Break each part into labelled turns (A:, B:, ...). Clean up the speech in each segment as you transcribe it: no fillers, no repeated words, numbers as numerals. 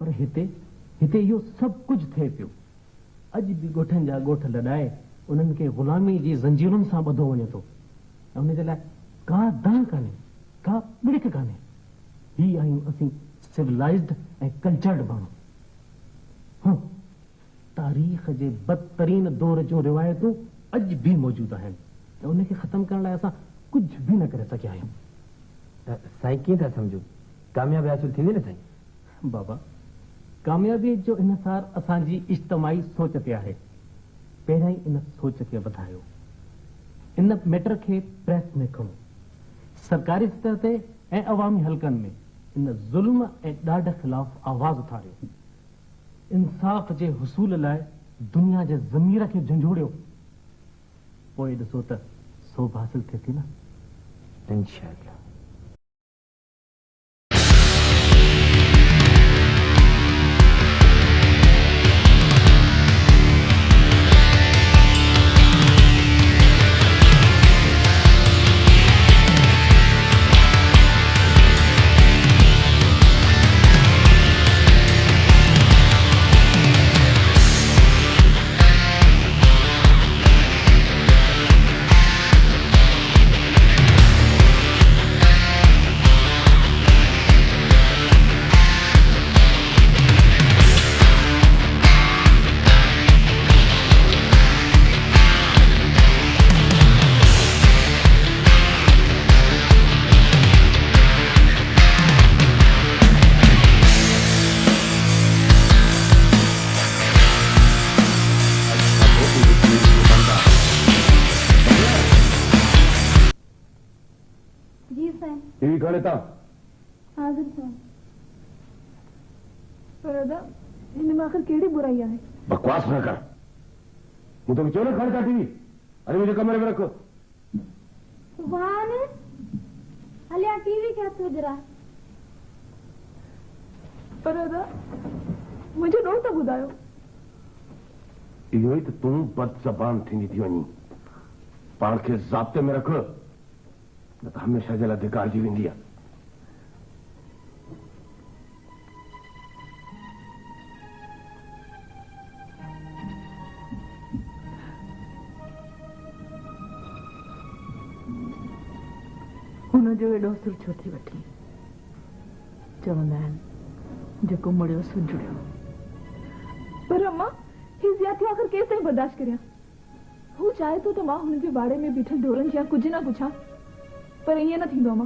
A: पर हिते हिते इहो सभु कुझु थिए पियो। अॼु बि ॻोठनि जा ॻोठ लॾाए उन्हनि खे ग़ुलामी जी ज़ंजीरुनि सां ॿधो वञे थो ऐं उनजे लाइ का दांह कान्हे, का ॿिड़िक कान्हे। ही आहियूं असीं सिविलाइज़्ड ऐं कल्चर्ड माण्हू। हाँ, तारीख़ जे बदतरीन दौर जूं रिवायतूं अॼु बि मौजूदु आहिनि ऐं उनखे ख़तमु करण लाइ असां कुझु बि न करे सघिया आहियूं।
B: साईं कीअं था सम्झो? कामयाबी हासिल थींदी न साईं?
A: बाबा, कामयाबी जो इनसार असांजी इज्तमाही सोच ते आहे। पहिरियां ई इन सोच खे वधायो, इन मैटर खे प्रेस में खणो, सरकारी सतह ते ऐं अवामी हलकनि में इन ज़ुल्म ऐं ॾाढ ख़िलाफ़ आवाज़ उथारियो। इंसाफ़ जे हुसूल लाइ दुनिया जे ज़मीर खे झंझोड़ियो। पोइ ॾिसो त सोभ हासिल थिए थी न।
B: इंशाअल्लाह।
C: टीवी खड़े था।
D: हाजिर साईं। पर दादा इनमें आखिर केड़ी बुराई है?
C: बकवास न कर। मैं तो क्यों ना खड़े था टीवी? अरे मुझे कमरे में रखो।
D: सुभान हलिया टीवी क्या तो जरा। पर दादा मुझे रो तो बुधायो।
C: इहो ही तो तू बदज़बान थी वनी। पाण के ज़ाब्ते में रख, न तो हमेशा जे लाइ धिकारजी वेंदी आहे।
E: हुन जो एॾो सिर छो थी वठी? चवंदा आहिनि जेको मुड़ियो सो जुड़ियो।
D: पर अम्मा ही ज़्यादती आखिर केस ताईं बर्दाश्त करियां? हू चाहे तो मां हुन जे बाड़े में बीठल ढोरनि जा कुछ ना पुछां, पर ईअं न थींदो अम्मा।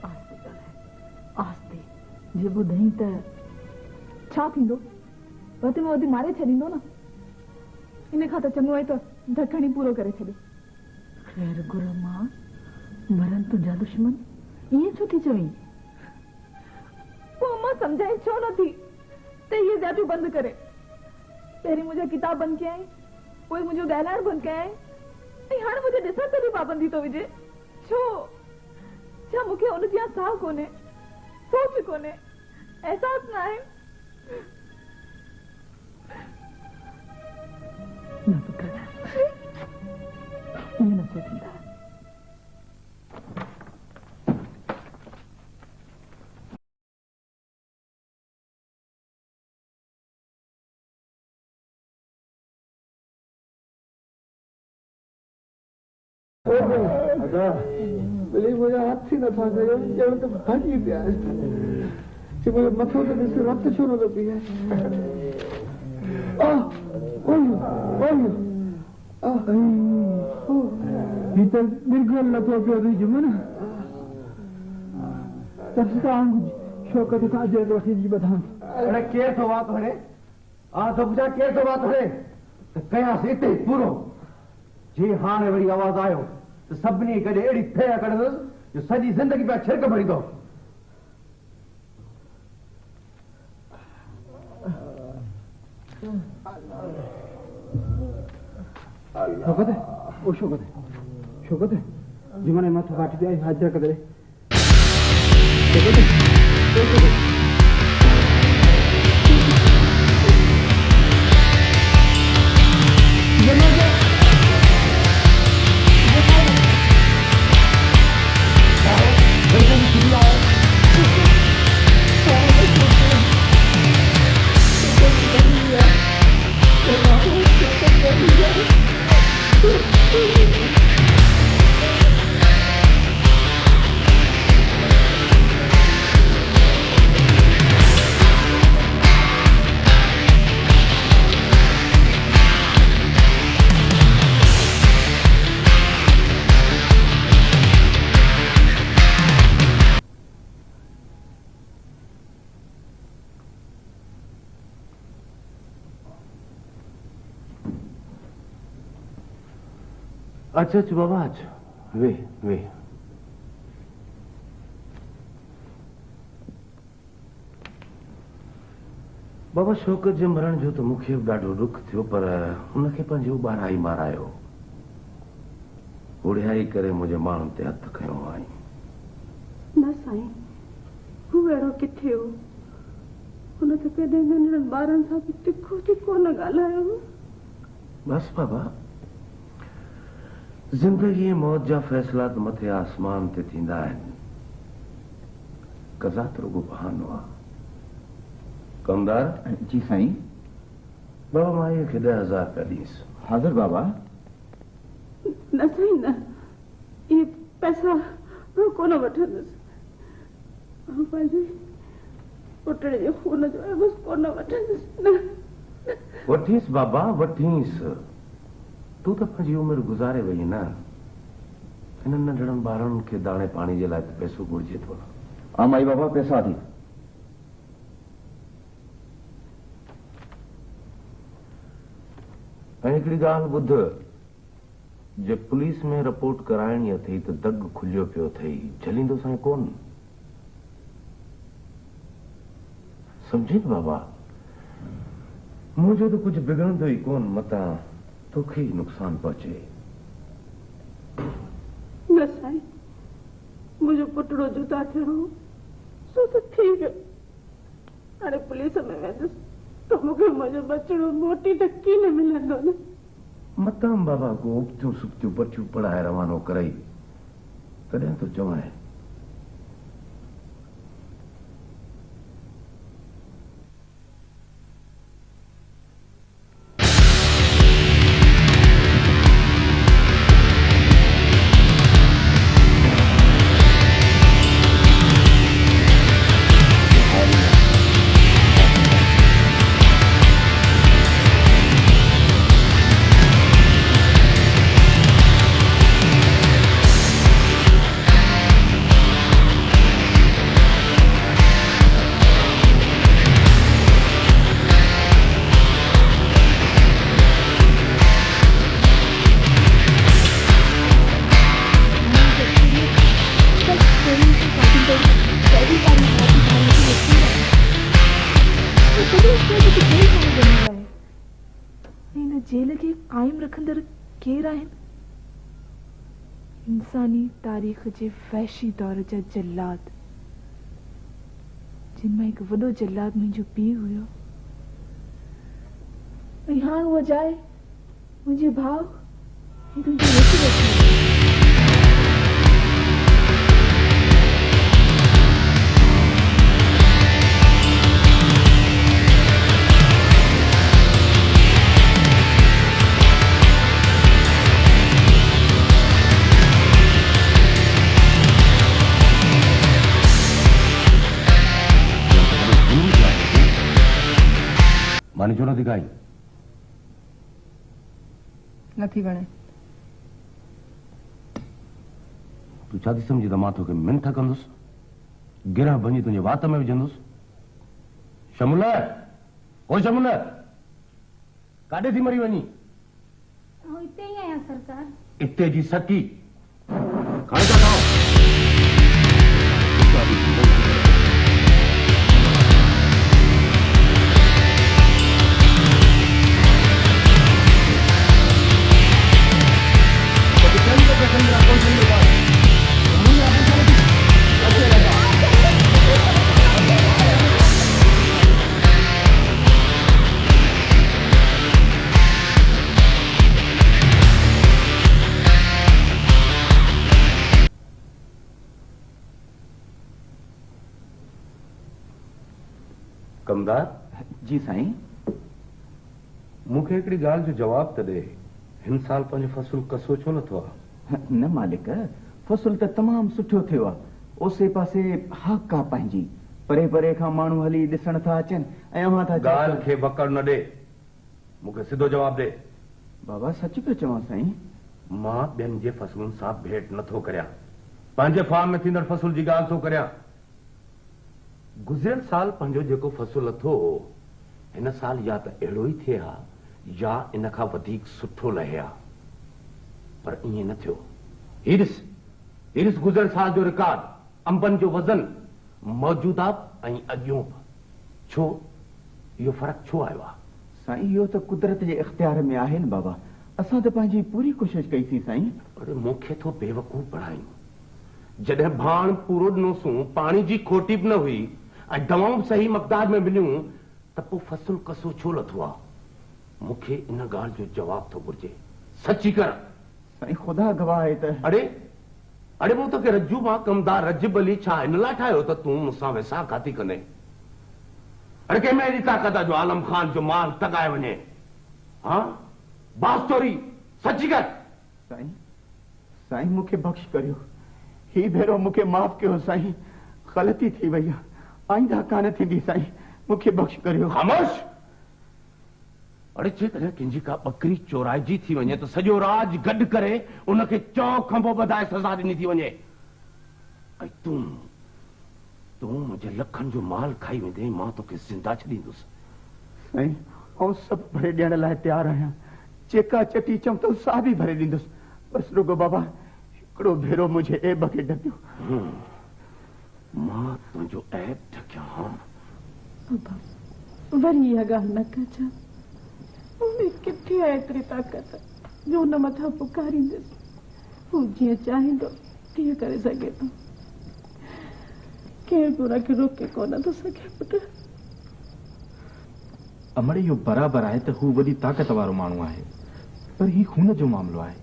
E: आस्ते ॻाल्हाए, आस्ते। जे ॿुधई त
D: छा थींदो? वधि में वधि मारे छॾींदो न। इन खां त चङो आहे त ढकणी पूरो करे छॾे।
E: ख़ैर गुर मां, मरन तुंहिंजा दुश्मन, ईअं छो थी चवीं?
D: पोइ अम्मा सम्झाए छो नथी त इहे ज़्यादियूं बंदि करे? पहिरीं मुंहिंजा किताब बंदि कयाई, पोइ मुंहिंजो ॻाल्हाइण बंदि कयाई, ऐं हाणे मुझे ॾिसण ते बि पाबंदी तो विझे। छो? छा मूंखे उन जी साह कोन्हे, सोच कोन्हे, एहसास न आहे?
E: न पुत्र, ईअं न सोचींदा।
F: मुझे हाथ थी न था गयो, जब तो भागी पिया। कि मुझे मथो तो ॾिस रक्त छो न थो पीए। ही त निर्गल नथो पियो रिजमन। शौकत खां जेल वठी जी ॿधां।
B: अरे केर थो वात हणे? तो पुछा केर थो वात हणे? त कयासीं हिते पूरो। जी हाणे वरी आवाज़ आयो तो सभिनी कॾहिं अहिड़ी फेर कढंदुसि जो सॼी ज़िंदगी पिया छिरक भरींदो।
F: शौकत है, ओ शौकत है, शौकत है, जिमने मथो काटी दिया हाजिर कर दे। शौकत है, ओ शौकत है।
C: अच्छा अच बाबा अच वे वे बाबा शौकत जे मरण जो तो मूंखे बि ॾाढो दुख थियो पर उनखे पंहिंजो ॿारहाई मारायो उड़ियाई करे मुंहिंजे माण्हुनि ते हथ खयो आई
E: न साईं हू अहिड़ो किथे हो हुन त कॾहिं नंढड़नि ॿारनि सां बि तिखो तिखो न ॻाल्हायो
C: बस बाबा जिंदगी मौत जा फैसला त मथे आसमान ते थींदा आहिनि कज़ा त रुगो बहानो आहे कमदार
B: जी साईं
C: बाबा मां इहे खे 10,000 रुपया ॾींसि
B: हाज़िर बाबा
E: न साईं न इहे पैसा कोन वठंदुसि पंहिंजे पुट जे खून जो आहे बसि कोन वठंदुसि न
C: वठीस बाबा वठीस तू तो पंहिंजी उमिरि गुज़ारे वई न हिननि नंढड़नि ॿारनि खे दाणे पाणी जे लाइ त पैसो घुरिजे थो
B: हाँ माई बाबा पैसा दी
C: ऐं हिकिड़ी ॻाल्हि ॿुध जे पुलिस में रिपोर्ट कराइणी अथई त दग खुलियो पियो अथई झलींदो साईं कोन सम्झी न बाबा मुंहिंजो त कुझु बिगड़ंदो ई कोन मतां तोखे ई नुक़सान पहुचे
E: न साईं मुंहिंजो पुटड़ो जुदा थियो हो सो त थी वियो हाणे पुलिस में वेंदुसि त मूंखे मुंहिंजो बचड़ो मोटी त कीन मिलंदो न
C: मतां बाबा को उबतियूं सुबतियूं पटियूं पढ़ाए रवानो करई तॾहिं तो चवां
D: जेल खे कायम रखंदड़ केर आहिनि इंसानी तारीख़ जे वहशी दौर जा जल्लाद जिन मां हिकु वॾो जल्लाद मुंहिंजो पीउ हुयो ऐं हाणे उहा जाइ मुंहिंजे भाउ ऐं तुंहिंजी रोटी वठी
C: मानी छो नथी खाई
E: नथी वणे
C: तूं छा थी सम्झी त मां तोखे मिंथ कंदुसि गिरह भञी तुंहिंजे वात में विझंदुसि शमुल ओ शमुल काॾे थी मरी वञी
G: हिते ई आहियां सरकार
C: इते जी सकी खाई था खाओ कमदार
B: जी साईं
C: मूंखे हिकिड़ी ॻाल्हि जो जवाब त ॾे हिन साल पंहिंजो फसल कसो छो नथो आहे
B: न मालिक फसल त तमामु सुठो थियो आहे ओसे पासे हक़ आहे पंहिंजी परे परे खां माण्हू हली ॾिसण था अचनि ऐं अव्हां था
C: ॻाल्हि खे वकड़ न ॾे मूंखे सिधो जवाब ॾे
B: बाबा सच पियो चवां साईं
C: मां ॿियनि जे फसलुनि सां भेंट नथो करियां पंहिंजे फार्म में थींदड़ फसल जी ॻाल्हि थो करियां गुज़िरियल साल पंहिंजो जेको फसल अथो हिन साल या त अहिड़ो ई थिए हा या इन खां वधीक सुठो लहे हा पर ईअं न थियो। हीउ ॾिस गुज़िरियल साल जो रिकॉर्ड, अंबनि जो वज़न, मौजूदा ऐं अॼों। छो इहो फ़र्क़ु छो आयो आहे?
H: साईं इहो त कुदरत जे इख़्तियार में आहे न बाबा। असां त पंहिंजी पूरी कोशिशि कईसीं साईं।
C: पर मूंखे थो बेवकूफ़ बणाईं। जॾहिं भाण पूरो ॾिनोसूं, पाणी जी खोटी बि न हुई ऐं दवाऊं बि सही मक़दार में मिलियूं, त पोइ फ़सुलु कसो छो लथो आहे? मूंखे इन ॻाल्हि जो जवाब थो घुरिजे। सची कर
H: साईं, ख़ुदा गवाह आहे त।
C: अड़े मूं तोखे रज्जू मां कमदार रजबली छा इन लाइ ठाहियो त तूं मूंसां वेसा काती कंदे? अड़े कंहिंमें एॾी ताक़त आहे जो आलम ख़ान जो माल टकाए वञे? हा, बास चोरी सची कर।
H: साईं मूंखे बख़्श करियो, ही भेरो मूंखे माफ़ कयो साईं। ग़लती थी वई आहे, आईंदा कान थींदी साईं। मूंखे बख़्श करियो।
C: ख़ामोश। अड़े जेकॾहिं कंहिंजी का बकरी चोराइजी थी वञे त सॼो राज गॾु करे उनखे चौ खंभो ॿधाए सज़ा ॾिनी थी वञे। ऐं तूं मुंहिंजे लखनि जो माल खाई वेंदे, मां तोखे ज़िंदा छॾींदुसि।
H: साईं ऐं सभु भरे ॾियण लाइ तयारु आहियां। चेका चटी चऊं त साह बि भरे ॾींदुसि। बसि रुगो बाबा हिकिड़ो भेरो मुंहिंजे ऐब खे ढकियो।
C: मां तुंहिंजो ऐब ढकियां?
E: वरी इहा ॻाल्हि न कजां। उनमें किथे आहे एतिरी ताक़त जो हुन मथां पुकारींदसि। हू जीअं चाहींदो तीअं करे सघे थो। केर बि हुनखे रोके कोन थो सघे। पुटु
F: अमड़े इहो बराबरि आहे त हू वॾी ताक़त वारो माण्हू आहे, पर ही खून जो मामिलो आहे।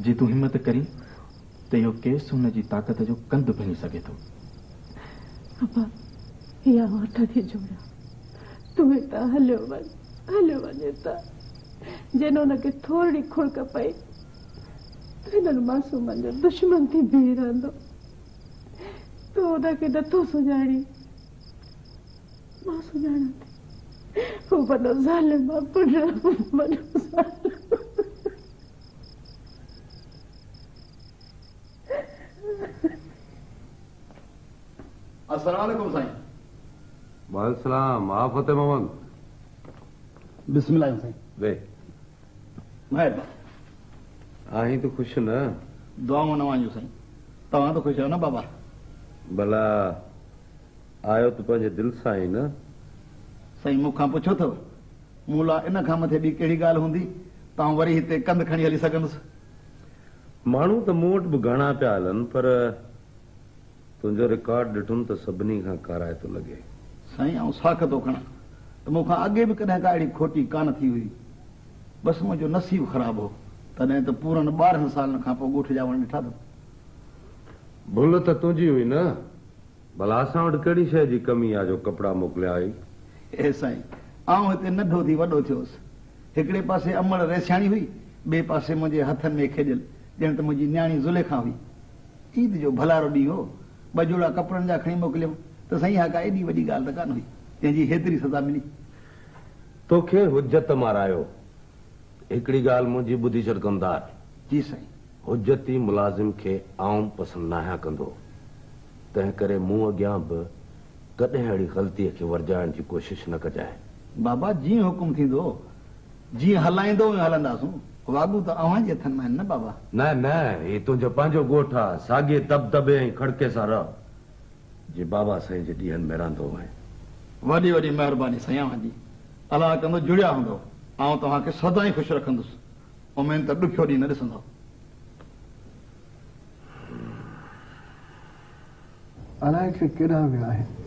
F: जे तूं हिमत करी त इहो केस हुन जी ताक़त जो कंधु भञी सघे थो।
E: बाबा इहा हथ थी जोड़िया, तूं हितां हलियो वञे त जंहिं हुनखे थोरी खुड़क पई त हिननि मासूमनि जो दुश्मन थी बीह रहंदो। तूं हुनखे नथो सुञाणी, मां सुञाणां थी। हू वॾो ज़ालिम आहे, वॾो ज़ालिम।
I: अस्सलाम वालेकुम साईं।
C: वालेकुम आफत मोहम्मद।
I: बिस्मिल्लाह साईं।
C: वे
I: महिरबानी।
C: आहीं तो खुश न?
I: दुआऊं न वांजो साईं। तव्हां तो खुश आहियो न बाबा?
C: भला आयो तो पंहिंजे दिल सां ई न?
I: साईं मूंखां पुछो अथव? मूं लाइ इन खां मथे ॿी कहिड़ी ॻाल्हि हूंदी तव्हां वरी हिते कंध खणी हली सघंदुसि?
C: माण्हू त मूं वटि बि घणा पिया हलनि, पर तुंहिंजो रिकॉर्ड ॾिठुमि त सभिनी खां काराए थो लॻे।
I: साईं आउं साख थो खणा त मूंखां अॻे बि कॾहिं का अहिड़ी खोटी कान थी हुई। बसि मुंहिंजो नसीब ख़राबु हो, तॾहिं त पूरनि 12 सालनि खां पोइ ॻोठ जा वण ॾिठा अथमि।
C: भुल त तुंहिंजी हुई न? भला असां वटि कहिड़ी शइ जी कमी आहे जो कपिड़ा मोकिलिया हुई?
I: ए साईं आउं हिते नंढो थी वॾो थियोसि। हिकिड़े पासे अमड़ रेसियाणी हुई, ॿिए पासे मुंहिंजे हथनि में खेॾियल ॼण त मुंहिंजी न्याणी ज़ुलेखा हुई। ईद जो भलारो ॾींहुं हो, 2 जोड़ा कपिड़नि जा खणी मोकिलियमि त साईं हा का एॾी वॾी ॻाल्हि त कान हुई जंहिंजी हेतिरी सज़ा मिली।
C: तोखे हुज्जत मारायो। हिकिड़ी ॻाल्हि मुंहिंजी ॿुधी छॾ कमदार।
I: जी साईं।
C: हुज्जती मुलाज़िम खे आउं पसंदि न आहियां कंदो, तंहिं करे मूं अॻियां बि कॾहिं अहिड़ी ग़लतीअ खे वर्जाइण जी कोशिशि न कजांइ।
I: बाबा जीअं हुकुम थींदो, जीअं हलाईंदो हलंदासूं। वागू त अव्हां जे हथनि में आहिनि न बाबा।
C: न ही तुंहिंजो पंहिंजो ॻोठ आहे, साॻिए दबदबे ऐं खड़के सां रह जे बाबा साईं जे ॾींहंनि में रहंदो आहे।
I: वॾी वॾी महिरबानी साईं अव्हां जी। अलाह कंदो जुड़िया हूंदो। आउं तव्हांखे सदाईं ख़ुशि रखंदुसि। उमेद त ॾुखियो ॾींहुं न ॾिसंदो।
F: अलाए केॾां विया आहिनि।